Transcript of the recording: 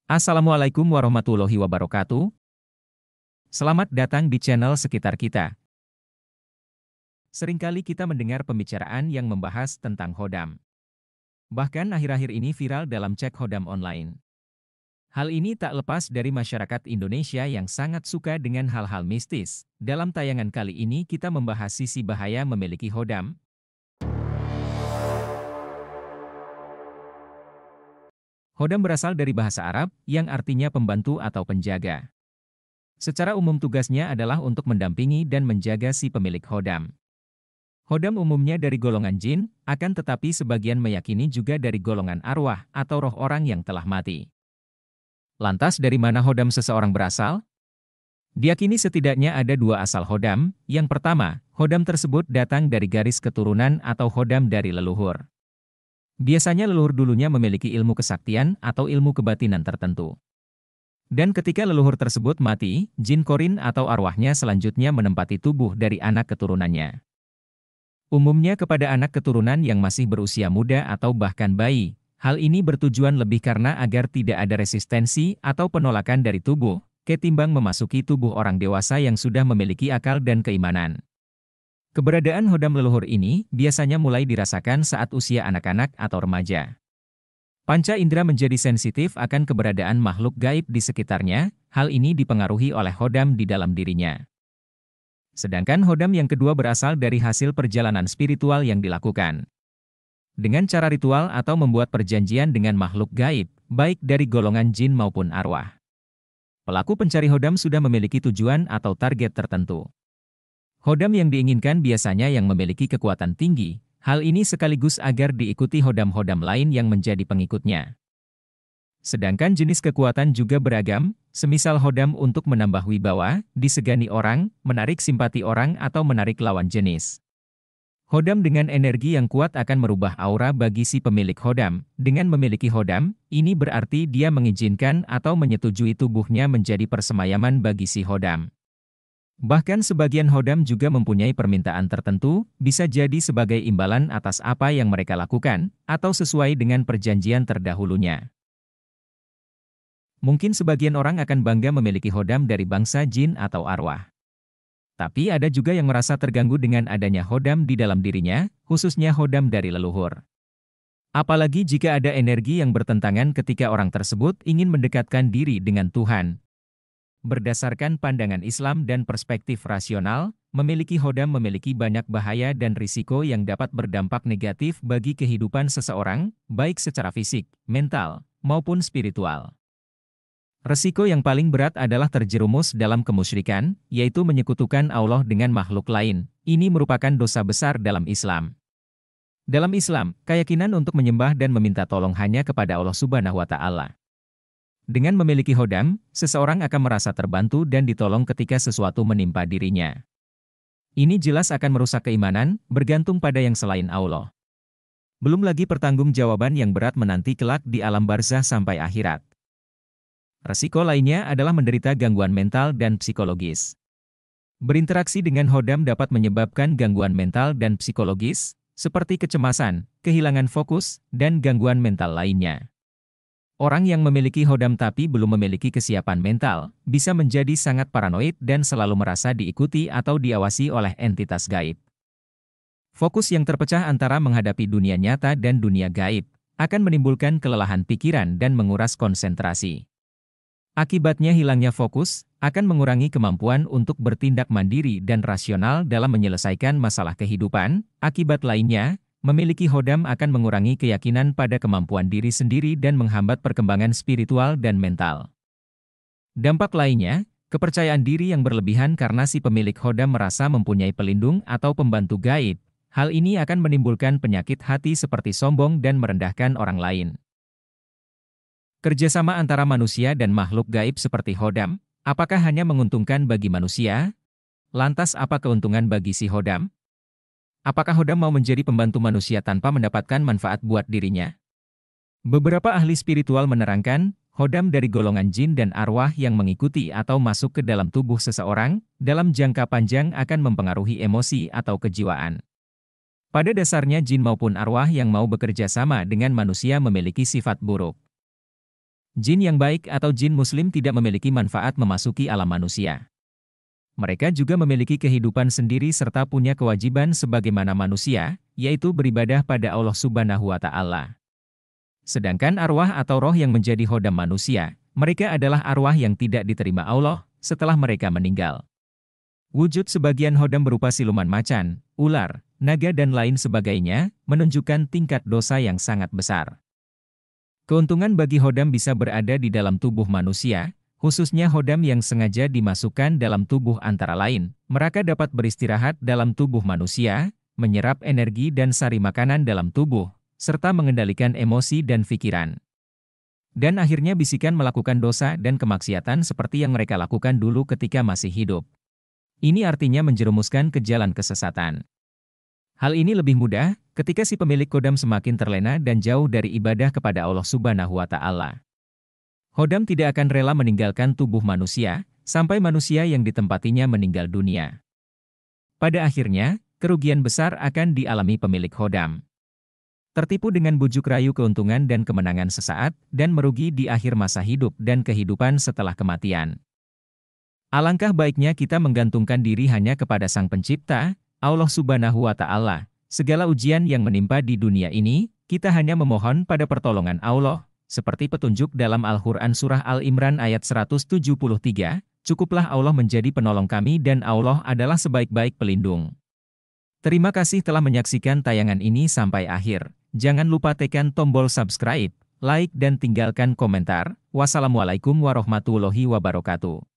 Assalamualaikum warahmatullahi wabarakatuh. Selamat datang di channel Sekitar Kita. Seringkali kita mendengar pembicaraan yang membahas tentang hodam. Bahkan akhir-akhir ini viral dalam cek hodam online. Hal ini tak lepas dari masyarakat Indonesia yang sangat suka dengan hal-hal mistis. Dalam tayangan kali ini kita membahas sisi bahaya memiliki hodam. Hodam berasal dari bahasa Arab yang artinya pembantu atau penjaga. Secara umum tugasnya adalah untuk mendampingi dan menjaga si pemilik hodam. Hodam umumnya dari golongan jin, akan tetapi sebagian meyakini juga dari golongan arwah atau roh orang yang telah mati. Lantas dari mana hodam seseorang berasal? Diyakini setidaknya ada dua asal hodam. Yang pertama, hodam tersebut datang dari garis keturunan atau hodam dari leluhur. Biasanya leluhur dulunya memiliki ilmu kesaktian atau ilmu kebatinan tertentu. Dan ketika leluhur tersebut mati, jin korin atau arwahnya selanjutnya menempati tubuh dari anak keturunannya. Umumnya kepada anak keturunan yang masih berusia muda atau bahkan bayi. Hal ini bertujuan lebih karena agar tidak ada resistensi atau penolakan dari tubuh, ketimbang memasuki tubuh orang dewasa yang sudah memiliki akal dan keimanan. Keberadaan hodam leluhur ini biasanya mulai dirasakan saat usia anak-anak atau remaja. Panca indera menjadi sensitif akan keberadaan makhluk gaib di sekitarnya, hal ini dipengaruhi oleh hodam di dalam dirinya. Sedangkan hodam yang kedua berasal dari hasil perjalanan spiritual yang dilakukan. Dengan cara ritual atau membuat perjanjian dengan makhluk gaib, baik dari golongan jin maupun arwah. Pelaku pencari hodam sudah memiliki tujuan atau target tertentu. Hodam yang diinginkan biasanya yang memiliki kekuatan tinggi. Hal ini sekaligus agar diikuti hodam-hodam lain yang menjadi pengikutnya. Sedangkan jenis kekuatan juga beragam, semisal hodam untuk menambah wibawa, disegani orang, menarik simpati orang atau menarik lawan jenis. Hodam dengan energi yang kuat akan merubah aura bagi si pemilik hodam. Dengan memiliki hodam, ini berarti dia mengizinkan atau menyetujui tubuhnya menjadi persemayaman bagi si hodam. Bahkan sebagian hodam juga mempunyai permintaan tertentu, bisa jadi sebagai imbalan atas apa yang mereka lakukan, atau sesuai dengan perjanjian terdahulunya. Mungkin sebagian orang akan bangga memiliki hodam dari bangsa jin atau arwah. Tapi ada juga yang merasa terganggu dengan adanya hodam di dalam dirinya, khususnya hodam dari leluhur. Apalagi jika ada energi yang bertentangan ketika orang tersebut ingin mendekatkan diri dengan Tuhan. Berdasarkan pandangan Islam dan perspektif rasional, memiliki hodam memiliki banyak bahaya dan risiko yang dapat berdampak negatif bagi kehidupan seseorang, baik secara fisik, mental, maupun spiritual. Risiko yang paling berat adalah terjerumus dalam kemusyrikan, yaitu menyekutukan Allah dengan makhluk lain. Ini merupakan dosa besar dalam Islam. Dalam Islam, keyakinan untuk menyembah dan meminta tolong hanya kepada Allah Subhanahu wa Ta'ala. Dengan memiliki hodam, seseorang akan merasa terbantu dan ditolong ketika sesuatu menimpa dirinya. Ini jelas akan merusak keimanan, bergantung pada yang selain Allah. Belum lagi pertanggungjawaban yang berat menanti kelak di alam barzah sampai akhirat. Resiko lainnya adalah menderita gangguan mental dan psikologis. Berinteraksi dengan hodam dapat menyebabkan gangguan mental dan psikologis, seperti kecemasan, kehilangan fokus, dan gangguan mental lainnya. Orang yang memiliki hodam tapi belum memiliki kesiapan mental, bisa menjadi sangat paranoid dan selalu merasa diikuti atau diawasi oleh entitas gaib. Fokus yang terpecah antara menghadapi dunia nyata dan dunia gaib, akan menimbulkan kelelahan pikiran dan menguras konsentrasi. Akibatnya hilangnya fokus, akan mengurangi kemampuan untuk bertindak mandiri dan rasional dalam menyelesaikan masalah kehidupan. Akibat lainnya, memiliki hodam akan mengurangi keyakinan pada kemampuan diri sendiri dan menghambat perkembangan spiritual dan mental. Dampak lainnya, kepercayaan diri yang berlebihan karena si pemilik hodam merasa mempunyai pelindung atau pembantu gaib. Hal ini akan menimbulkan penyakit hati seperti sombong dan merendahkan orang lain. Kerjasama antara manusia dan makhluk gaib seperti hodam, apakah hanya menguntungkan bagi manusia? Lantas apa keuntungan bagi si hodam? Apakah hodam mau menjadi pembantu manusia tanpa mendapatkan manfaat buat dirinya? Beberapa ahli spiritual menerangkan, hodam dari golongan jin dan arwah yang mengikuti atau masuk ke dalam tubuh seseorang, dalam jangka panjang akan mempengaruhi emosi atau kejiwaan. Pada dasarnya jin maupun arwah yang mau bekerja sama dengan manusia memiliki sifat buruk. Jin yang baik atau jin muslim tidak memiliki manfaat memasuki alam manusia. Mereka juga memiliki kehidupan sendiri serta punya kewajiban sebagaimana manusia, yaitu beribadah pada Allah Subhanahu wa Ta'ala. Sedangkan arwah atau roh yang menjadi khodam manusia, mereka adalah arwah yang tidak diterima Allah setelah mereka meninggal. Wujud sebagian khodam berupa siluman macan, ular, naga dan lain sebagainya, menunjukkan tingkat dosa yang sangat besar. Keuntungan bagi khodam bisa berada di dalam tubuh manusia, khususnya khodam yang sengaja dimasukkan dalam tubuh antara lain. Mereka dapat beristirahat dalam tubuh manusia, menyerap energi dan sari makanan dalam tubuh, serta mengendalikan emosi dan pikiran. Dan akhirnya bisikan melakukan dosa dan kemaksiatan seperti yang mereka lakukan dulu ketika masih hidup. Ini artinya menjerumuskan ke jalan kesesatan. Hal ini lebih mudah ketika si pemilik khodam semakin terlena dan jauh dari ibadah kepada Allah Subhanahu wa Ta'ala. Khodam tidak akan rela meninggalkan tubuh manusia sampai manusia yang ditempatinya meninggal dunia. Pada akhirnya, kerugian besar akan dialami pemilik khodam. Tertipu dengan bujuk rayu keuntungan dan kemenangan sesaat dan merugi di akhir masa hidup dan kehidupan setelah kematian. Alangkah baiknya kita menggantungkan diri hanya kepada Sang Pencipta, Allah Subhanahu wa Ta'ala. Segala ujian yang menimpa di dunia ini, kita hanya memohon pada pertolongan Allah, seperti petunjuk dalam Al-Quran Surah Al-Imran ayat 173, cukuplah Allah menjadi penolong kami dan Allah adalah sebaik-baik pelindung. Terima kasih telah menyaksikan tayangan ini sampai akhir. Jangan lupa tekan tombol subscribe, like dan tinggalkan komentar. Wassalamualaikum warahmatullahi wabarakatuh.